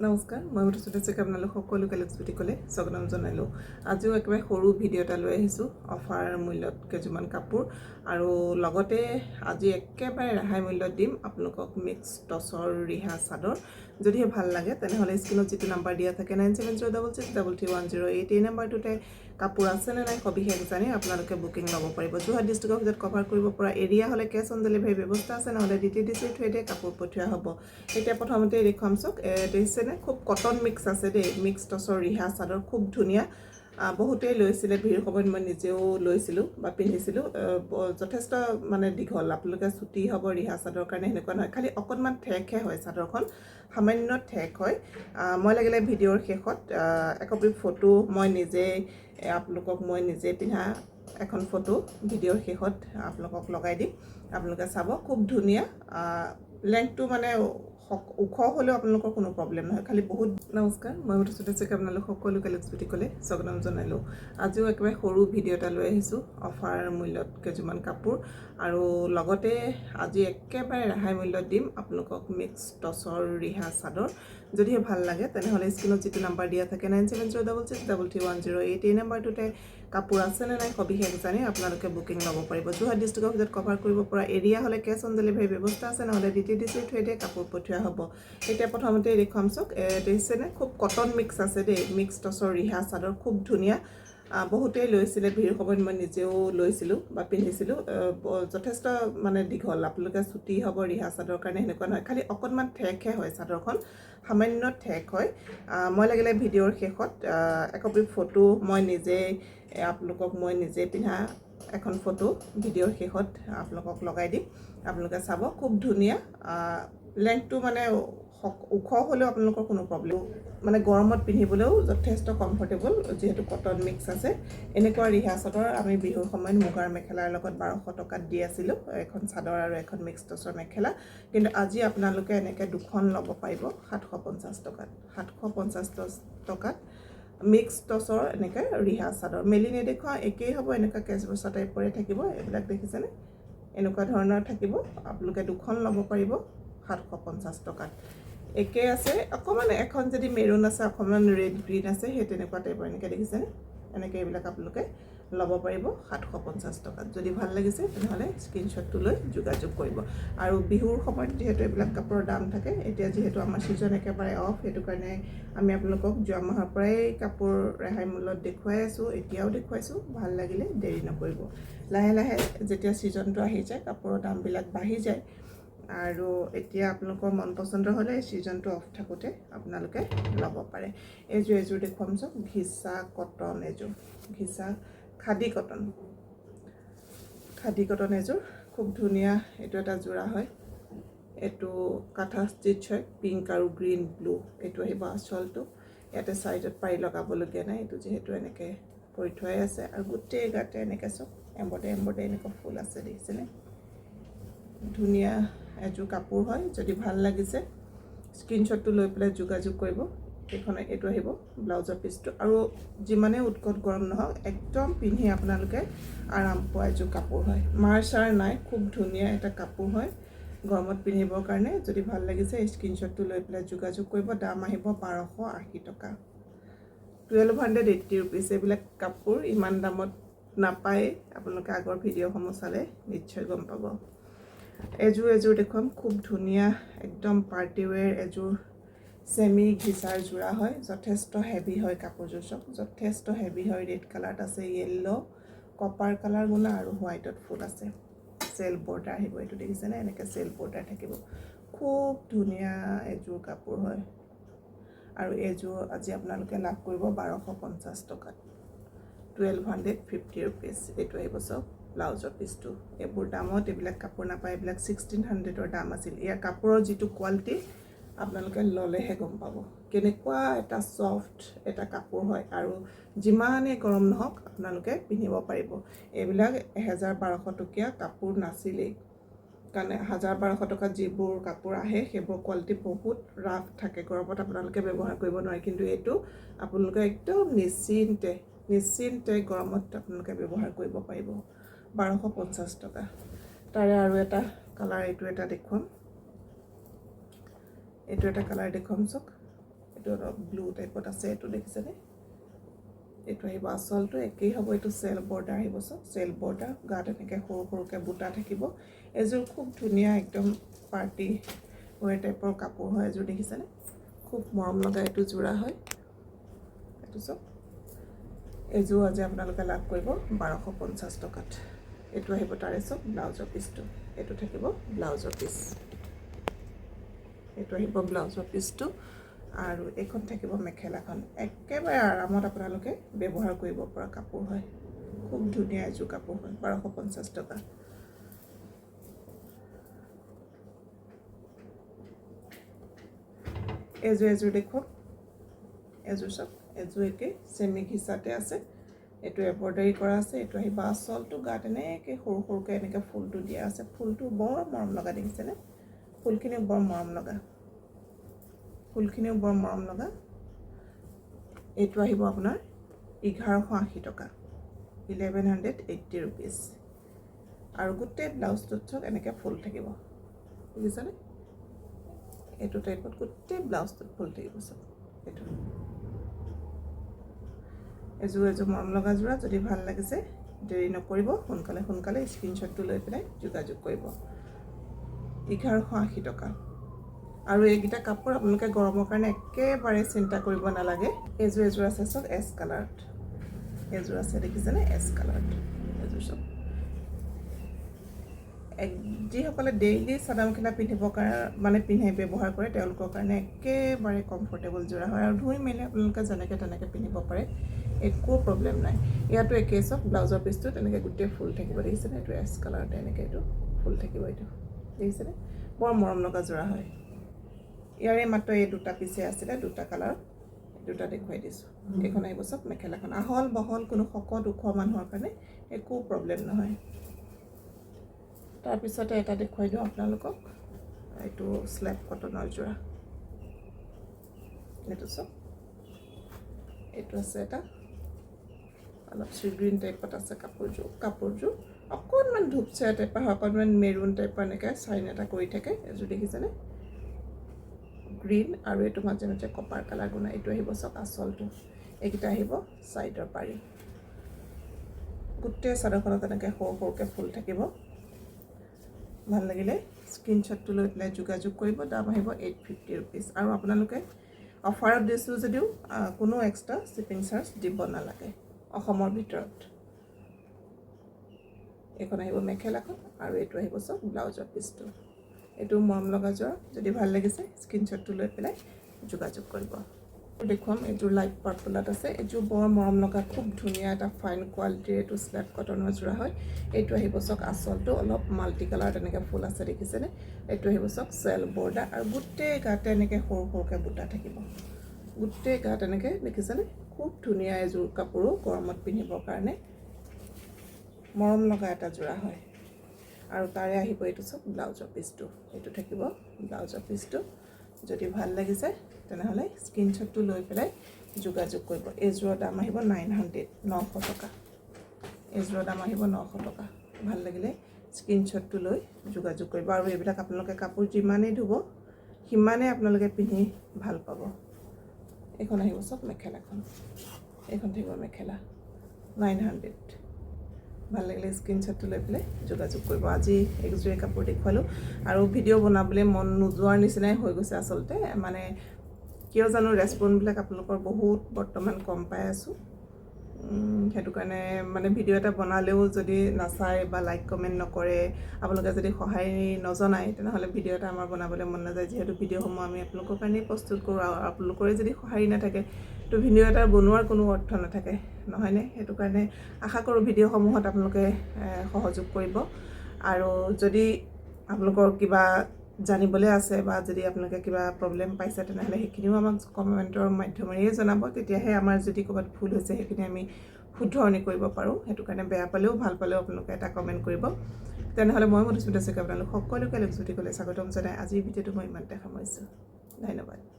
নমস্কাৰ মই সদস্যক আপোনালোক সকলোকে লুক্সবুটিকলৈ স্বাগতম জনালোঁ। আজিও একেবাৰে সৰু ভিডিঅ' এটা লৈ আহিছোঁ অফাৰ মূল্যত কেইযোৰমান কাপোৰ আৰু লগতে আজি একেবাৰে ৰেহাই মূল্যত দিম আপোনালোকক মিক্স টচৰ ৰিহা চাদৰ। যদিহে ভাল লাগে তেনেহ'লে স্ক্ৰীনত যিটো নাম্বাৰ দিয়া থাকে 9706633108 এই নাম্বাৰটোতে কাপোৰ আছে নে নাই সবিশেষ জানি আপোনালোকে বুকিং ল'ব পাৰিব। যোৰহাট ডিষ্ট্ৰিক্টৰ ভিতৰত কভাৰ কৰিব পৰা এৰিয়া হ'লে কেছ অন ডেলিভাৰী ব্যৱস্থা আছে, নহ'লে DTDC থ্ৰুৱেদি কাপোৰ পঠিওৱা হ'ব। এতিয়া প্ৰথমতে দেখুৱাম চাওক, দেখিছেনে খুব কটন মিক্স আছে দেই, মিক্স টচৰ ৰিহা চাদৰ খুব ধুনীয়া। বহুতেই লৈছিলে, ভিৰ সময়ত মই নিজেও লৈছিলোঁ বা পিন্ধিছিলোঁ। যথেষ্ট মানে দীঘল, আপোনালোকে চুটি হ'ব ৰিহা চাদৰ কাৰণে সেনেকুৱা নহয়, খালি অকণমান ঠেকহে হয় চাদৰখন, সামান্য ঠেক হয়। মই লাগিলে ভিডিঅ'ৰ শেষত একপি ফটো মই নিজে আপোনালোকক নিজে পিন্ধা এখন ফটো ভিডিঅ'ৰ শেষত আপোনালোকক লগাই দিম, আপোনালোকে চাব খুব ধুনীয়া। লেংথটো মানে ওখ হ'লেও আপোনালোকৰ কোনো প্ৰব্লেম নহয়, খালি বহুত। নমস্কাৰ মই সদস্যক আপোনালোক সকলোকে লুক্সবুটিকলৈ স্বাগতম জনালোঁ। আজিও একেবাৰে সৰু ভিডিঅ' এটা লৈ আহিছোঁ অফাৰ মূল্যত কেইযোৰমান কাপোৰ আৰু লগতে আজি একেবাৰে ৰেহাই মূল্যত দিম আপোনালোকক মিক্স টচৰ ৰিহা চাদৰ। যদিহে ভাল লাগে তেনেহ'লে স্ক্ৰীনত যিটো নাম্বাৰ দিয়া থাকে 9706633108 এই নাম্বাৰটোতে কাপোৰ আছে নে নাই সবিশেষ জানি আপোনালোকে বুকিং ল'ব পাৰিব। যোৰহাট ডিষ্ট্ৰিক্টৰ ভিতৰত কভাৰ কৰিব পৰা এৰিয়া হ'লে কেছ অন ডেলিভাৰী ব্যৱস্থা আছে, নহ'লে DTDC থ্ৰুৱেদি কাপোৰ পঠিওৱা হ'ব। এতিয়া প্ৰথমতে দেখুৱাম চাওক, দেখিছেনে খুব কটন মিক্স আছে দেই, মিক্স টচৰ ৰিহা চাদৰ খুব ধুনীয়া। বহুতেই লৈছিলে, ভিৰ সময়ত মই নিজেও লৈছিলোঁ বা পিন্ধিছিলোঁ। যথেষ্ট মানে দীঘল, আপোনালোকে চুটি হ'ব ৰিহা চাদৰ কাৰণে সেনেকুৱা নহয়, খালি অকণমান ঠেকহে হয় চাদৰখন, সামান্য ঠেক হয়। মই লাগিলে ভিডিঅ'ৰ শেষত একপি ফটো মই নিজে আপোনালোকক নিজে পিন্ধা এখন ফটো ভিডিঅ'ৰ শেষত আপোনালোকক লগাই দিম, আপোনালোকে চাব খুব ধুনীয়া। লেংথটো মানে ওখ হ'লেও আপোনালোকৰ কোনো প্ৰব্লেম, মানে গৰমত পিন্ধিবলৈও যথেষ্ট কমফৰ্টেবল, যিহেতু কটন মিক্স আছে। এনেকুৱা ৰিহা চাদৰ আমি বিহুৰ সময়ত মুগাৰ মেখেলাৰ লগত 1200 টকাত দি আছিলোঁ, এখন চাদৰ আৰু এখন মিক্স টচৰ মেখেলা। কিন্তু আজি আপোনালোকে এনেকৈ দুখন ল'ব পাৰিব 750 টকাত। 750 টকাত মিক্স টচৰ এনেকৈ ৰিহা চাদৰ। মেলি নেদেখুৱা একেই হ'ব, এনেকুৱা কেচ বচা টাইপৰে থাকিব। এইবিলাক দেখিছেনে এনেকুৱা ধৰণৰ থাকিব, আপোনালোকে দুখন ল'ব পাৰিব 750 টকাত। একে আছে, অকণমান এখন যদি মেৰুন আছে, অকণমান ৰেড গ্ৰীণ আছে, সেই তেনেকুৱা টাইপৰ এনেকৈ দেখিছেনে, এনেকৈ এইবিলাক আপোনালোকে ল'ব পাৰিব 750 টকাত। যদি ভাল লাগিছে তেনেহ'লে স্ক্ৰীনশ্বটটো লৈ যোগাযোগ কৰিব। আৰু বিহুৰ সময়ত যিহেতু এইবিলাক কাপোৰৰ দাম থাকে, এতিয়া যিহেতু আমাৰ ছিজন একেবাৰে অফ, সেইটো কাৰণে আমি আপোনালোকক যোৱা মাহৰ পৰাই কাপোৰ ৰেহাই মূল্যত দেখুৱাই আছোঁ, এতিয়াও দেখুৱাইছোঁ। ভাল লাগিলে দেৰি নকৰিব, লাহে লাহে যেতিয়া ছিজনটো আহি যায় কাপোৰৰ দামবিলাক বাঢ়ি যায়। আৰু এতিয়া আপোনালোকৰ মন পচন্দৰ হ'লে ছিজনটো অফ থাকোঁতে আপোনালোকে ল'ব পাৰে। এযোৰ দেখুৱাম চাওক, ঘিচা কটন এযোৰ, ঘিচা খাদী কটন এযোৰ খুব ধুনীয়া। এইটো এটা যোৰা হয়, এইটো কাঠা ষ্টিচ হয়, পিংক আৰু গ্ৰীণ ব্লু এইটো আহিব আঁচলটো। ইয়াতে চাইডত পাৰি লগাবলগীয়া নাই, এইটো যিহেতু এনেকৈ কৰি থোৱাই আছে। আৰু গোটেই গাতে এনেকৈ চাওক এম্বডাৰী এনেকুৱা ফুল আছে, দেখিছেনে ধুনীয়া এযোৰ কাপোৰ হয়। যদি ভাল লাগিছে স্ক্ৰীনশ্বটটো লৈ পেলাই যোগাযোগ কৰিব। এইটো আহিব ব্লাউজৰ পিচটো, আৰু যিমানে উৎকট গৰম নহওক একদম পিন্ধি আপোনালোকে আৰাম পোৱা এযোৰ কাপোৰ হয়। মাৰ চাৰ নাই, খুব ধুনীয়া এটা কাপোৰ হয় গৰমত পিন্ধিবৰ কাৰণে। যদি ভাল লাগিছে স্ক্ৰীনশ্বটটো লৈ পেলাই যোগাযোগ কৰিব। দাম আহিব 1280 টকা, 1280 ৰুপিজ। এইবিলাক কাপোৰ ইমান দামত নাপায়, আপোনালোকে আগৰ ভিডিঅ'সমূহ চালে নিশ্চয় গম পাব। এযোৰ দেখুৱাম, খুব ধুনীয়া একদম পাৰ্টিৱেৰ এযোৰ চেমি ঘিচাৰ যোৰা হয়। যথেষ্ট হেভি হয় কাপোৰযোৰ, চব যথেষ্ট হেভি হয়। ৰেড কালাৰত আছে, য়েল্ল' কপাৰ কালাৰ গুণা আৰু হোৱাইটত ফুল আছে। চেল বৰ্ডাৰ আহিব, এইটো দেখিছেনে এনেকৈ চেল বৰ্ডাৰ থাকিব। খুব ধুনীয়া এযোৰ কাপোৰ হয়। আৰু এইযোৰ আজি আপোনালোকে লাভ কৰিব 1250 টকাত, 1250 ৰুপিজ। এইটো আহিব চাওক ব্লাউজৰ পিচটো। এইবোৰ দামত এইবিলাক কাপোৰ নাপায়, এইবিলাক 1600ৰ দাম আছিল। ইয়াৰ কাপোৰৰ যিটো কোৱালিটি আপোনালোকে ল'লেহে গম পাব, কেনেকুৱা এটা ছফ্ট এটা কাপোৰ হয়। আৰু যিমানেই গৰম নহওক আপোনালোকে পিন্ধিব পাৰিব। এইবিলাক 1000-1200 টকীয়া কাপোৰ নাছিলেই, কাৰণ 1000-1200 টকাত যিবোৰ কাপোৰ আহে সেইবোৰ কোৱালিটি বহুত ৰাফ থাকে, গৰমত আপোনালোকে ব্যৱহাৰ কৰিব নোৱাৰে। কিন্তু এইটো আপোনালোকে একদম নিশ্চিন্তে গৰমত আপোনালোকে ব্যৱহাৰ কৰিব পাৰিব। 1250 টকা। তাৰে আৰু এটা কালাৰ, এইটো এটা দেখুৱাম চাওক, এইটো অলপ ব্লু টাইপত আছে এইটো দেখিছেনে এইটো আহিব আচলটো একেই হ'ব এইটো চেল বৰ্ডাৰ আহিব সব চেল বৰ্ডাৰ গাত এনেকৈ সৰু সৰুকৈ বুটা থাকিব এযোৰ খুব ধুনীয়া একদম পাৰ্টি ৱেৰ টাইপৰ কাপোৰ হয় এযোৰ দেখিছেনে খুব মৰম লগা এইটো জোৰা হয় এইটো সব এযোৰ আজি আপোনালোকে লাভ কৰিব 1250 টকাত এইটো আহিব তাৰে সব ব্লাউজৰ পিছটো এইটো থাকিব ব্লাউজৰ পিছ এইটো আহিব ব্লাউজৰ পিছটো আৰু এখন থাকিব মেখেলাখন একেবাৰে আৰামত আপোনালোকে ব্যৱহাৰ কৰিব পৰা কাপোৰ হয় খুব ধুনীয়া এযোৰ কাপোৰ হয় 1250 টকা এযোৰ দেখো এযোৰ সব এযোৰ একে সেমি ঘিচাতে আছে এইটো এম্ব্ৰইডাৰী কৰা আছে এইটো আহিব আচলটো গাত এনেকৈ সৰু সৰুকৈ এনেকৈ ফুলটো দিয়া আছে ফুলটো বৰ মৰম লগা দেখিছেনে ফুলখিনিও বৰ মৰম লগা এইটো আহিব আপোনাৰ 1180 টকা 1180 rupees আৰু গোটেই ব্লাউজটোত চক এনেকৈ ফুল থাকিব বুজিছানে এইটো টাইপত গোটেই ব্লাউজটোত ফুল থাকিব সব এইটো এযোৰ মৰম লগা জোৰা যদি ভাল লাগিছে দেৰি নকৰিব সোনকালে স্ক্ৰীনশ্বটটো লৈ পেলাই যোগাযোগ কৰিব 1180 টকা আৰু এইকেইটা কাপোৰ আপোনালোকে গৰমৰ কাৰণে একেবাৰে চিন্তা কৰিব নালাগে এযোৰ আছে সব এছ কালাৰত এযোৰ আছে দেখিছেনে এছ কালাৰত এযোৰ সব যিসকলে ডেইলি চাদৰ মেখেলা পিন্ধিবৰ কাৰণে মানে পিন্ধাই ব্যৱহাৰ কৰে তেওঁলোকৰ কাৰণে একেবাৰে কমফৰ্টেবল জোৰা হয় আৰু ধুই মেলি আপোনালোকে যেনেকৈ তেনেকৈ পিন্ধিব পাৰে একো প্ৰব্লেম নাই ইয়াতো একে সব ব্লাউজৰ পিছটো তেনেকৈ গোটেই ফুল থাকিব দেখিছেনে এইটো এছ কালাৰতে এনেকৈ এইটো ফুল থাকিব এইটো দেখিছেনে বৰ মৰম লগা জোৰা হয় ইয়াৰে মাত্ৰ এই দুটা পিছে আছিলে দুটা কালাৰ দুটা দেখুৱাই দিছোঁ এইখন আহিব সব মেখেলাখন আহল বহল কোনো শকত ওখ মানুহৰ কাৰণে একো প্ৰব্লেম নহয় তাৰপিছতে এটা দেখুৱাই দিওঁ আপোনালোকক এইটো স্লেব কটনৰ জোৰা এইটো সব এইটো আছে এটা অলপ সি গ্ৰীণ টাইপত আছে কাপোৰযোৰ অকণমান ধূপচেয়া টাইপৰ অকণমান মেৰুন টাইপৰ এনেকৈ চাইন এটা কৰি থাকে এযোৰ দেখিছেনে গ্ৰীণ আৰু এইটো মাজে মাজে কপাৰ কালাৰ গুণা এইটো আহিব সব আচলটো এইকেইটা আহিব চাইডৰ পাৰি গোটেই চাদৰখনত এনেকৈ সৰু সৰুকৈ ফুল থাকিব ভাল লাগিলে স্ক্ৰীনশ্বটটো লৈ পেলাই যোগাযোগ কৰিব দাম আহিব 850 rupees আৰু আপোনালোকে অফাৰত দিছোঁ যদিও কোনো এক্সট্ৰা শ্বিপিং চাৰ্জ দিব নালাগে অসমৰ ভিতৰত এইখন আহিব মেখেলাখন আৰু এইটো আহিব সব ব্লাউজৰ পিছটো এইটো মৰম লগা জোৰা যদি ভাল লাগিছে স্ক্ৰীনশ্বটটো লৈ পেলাই যোগাযোগ কৰিব দেখুৱাম এইযোৰ লাইট পাৰ্পলত আছে এইযোৰ বৰ মৰম লগা খুব ধুনীয়া এটা ফাইন কোৱালিটিৰ এইটো স্লেব কটনৰ জোৰা হয় এইটো আহিব সক আচলটো অলপ মাল্টি কালাৰ তেনেকৈ ফুল আছে দেখিছেনে এইটো আহিব সক চেল বৰ্ডাৰ আৰু গোটেই গাতে এনেকৈ সৰু সৰুকৈ বুটা থাকিব গোটেই গাত এনেকৈ দেখিছেনে খুব ধুনীয়া এযোৰ কাপোৰো গৰমত পিন্ধিবৰ কাৰণে মৰম লগা এটা জোৰা হয় আৰু তাৰে আহিব এইটো সব ব্লাউজৰ পিছটো এইটো থাকিব ব্লাউজৰ পিছটো যদি ভাল লাগিছে তেনেহ'লে স্ক্ৰীনশ্বটটো লৈ পেলাই যোগাযোগ কৰিব এযোৰৰ দাম আহিব 900 টকা এযোৰৰ দাম আহিব 900 টকা ভাল লাগিলে স্ক্ৰীনশ্বটটো লৈ যোগাযোগ কৰিব আৰু এইবিলাক আপোনালোকে কাপোৰ যিমানেই ধুব সিমানেই আপোনালোকে পিন্ধি ভাল পাব এইখন আহিব সব মেখেলাখন এইখন থাকিব মেখেলা 900 ভাল লাগিলে স্ক্ৰীনশ্বটটো লৈ পেলাই যোগাযোগ কৰিব আজি একযোৰে কাপোৰ দেখুৱালোঁ আৰু ভিডিঅ' বনাবলৈ মন নোযোৱাৰ নিচিনাই হৈ গৈছে আচলতে মানে কিয় জানো ৰেছপন্সবিলাক আপোনালোকৰ বহুত বৰ্তমান কম পাই আছোঁ সেইটো কাৰণে মানে ভিডিঅ' এটা বনালেও যদি নাচায় বা লাইক কমেণ্ট নকৰে আপোনালোকে যদি সহায় নজনায় তেনেহ'লে ভিডিঅ' এটা আমাৰ বনাবলৈ মন নাযায় যিহেতু ভিডিঅ'সমূহ আমি আপোনালোকৰ কাৰণেই প্ৰস্তুত কৰোঁ আৰু আপোনালোকৰে যদি সহায় নাথাকে তো ভিডিঅ' এটা বনোৱাৰ কোনো অৰ্থ নাথাকে নহয়নে সেইটো কাৰণে আশা কৰোঁ ভিডিঅ'সমূহত আপোনালোকে সহযোগ কৰিব আৰু যদি আপোনালোকৰ কিবা জানিবলৈ আছে বা যদি আপোনালোকে কিবা প্ৰব্লেম পাইছে তেনেহ'লে সেইখিনিও আমাক কমেণ্টৰ মাধ্যমেৰে জনাব তেতিয়াহে আমাৰ যদি ক'ৰবাত ভুল হৈছে সেইখিনি আমি শুধৰণি কৰিব পাৰোঁ সেইটো কাৰণে বেয়া পালেও ভাল পালেও আপোনালোকে এটা কমেণ্ট কৰিব তেনেহ'লে মই মধুস্মিতা শইকীয়া আপোনালোক সকলোকে লুক্সবুটিকলৈ স্বাগতম জনাই আজিৰ ভিডিঅ'টো মই ইমানতে সামৰিছোঁ ধন্যবাদ